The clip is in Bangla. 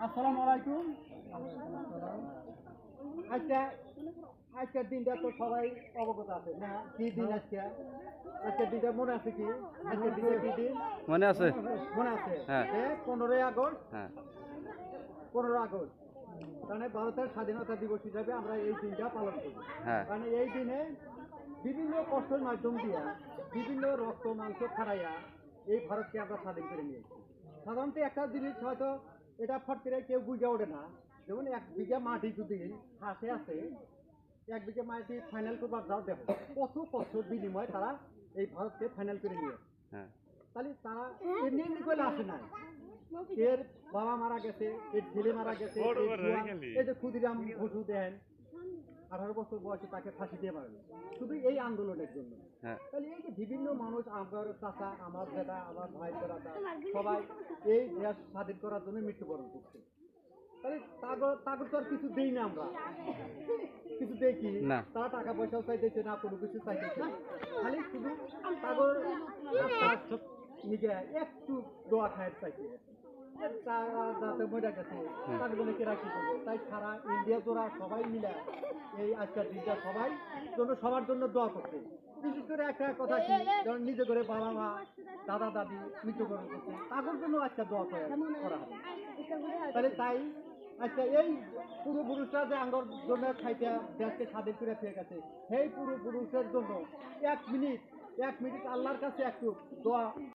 আসসালামু আলাইকুম। আজকে আজকের দিনটা তো সবাই অবগত আছে না? কি দিন আজকে? আজকের দিনটা মনে আছে কি? আজকের দিনটা কি দিন মনে আছে? মনে আছে? হ্যাঁ। 15ই আগস্ট। হ্যাঁ। 15 আগস্ট মানে ভারতের স্বাধীনতা দিবস হিসাবে আমরা এই দিনটা পালন করি। হ্যাঁ। মানে এই দিনে বিভিন্ন কষ্টের মাধ্যম দিয়া বিভিন্ন রক্ত মাংস খাড়াইয়া এই ভারতকে আমরা স্বাধীন করে নিয়েছি। সাধারণত একটা জিনিস হয়তো এটা ফট করে কেউ বুঝে ওঠে না, যেমন 1 বিঘা মাটি যদি হাসে আছে, 1 বিঘা মাটি ফাইনাল করবার যাও, দেখো কত কষ্টের বিনিময়ে তারা এই ভারতকে ফাইনাল করে নিয়ে। হ্যাঁ। তাহলে তারা এমনি এমনি করে আসে নাই। এর বাবা মারা গেছে, এর ছেলে মারা গেছে, এই যে ক্ষুদিরাম বসু দেন 18 বছর বয়সে তাকে ফাঁসি দিয়ে মারবে শুধু এই আন্দোলনের জন্য। হ্যাঁ। তাহলে এই যে বিভিন্ন মানুষ, আমার চাচা, আমার দাদা, আমার ভাই দাদা, সবাই এই দেশ স্বাধীন করার জন্য মৃত্যুবরণ করছে। তাহলে তাগর তো আর কিছু দেই না, আমরা কিছু দেখি না। তারা টাকা পয়সাও চাইতেছে না, কোনো কিছু চাইতেছে না, খালি শুধু তাগর নিজে একটু দোয়া খায় চাইছে যাতে মরে গেছে তার বলে কেরা কি করবো। তাই সারা ইন্ডিয়া তোরা সবাই মিলে এই আজকের দিনটা সবাই জন্য সবার জন্য দোয়া করছে। বিশেষ করে একটা কথা কি, যেমন নিজে করে বাবা মা দাদা দাদি মৃত্যুবরণ করছে, তাদের জন্য আজকে দোয়া করা হবে। তাহলে তাই আচ্ছা, এই পূর্বপুরুষরা যে আঙ্গর জন্য খাইতে দেশকে স্বাধীন করে ফিরে গেছে, সেই পূর্বপুরুষের জন্য 1 মিনিট আল্লাহর কাছে একটু দোয়া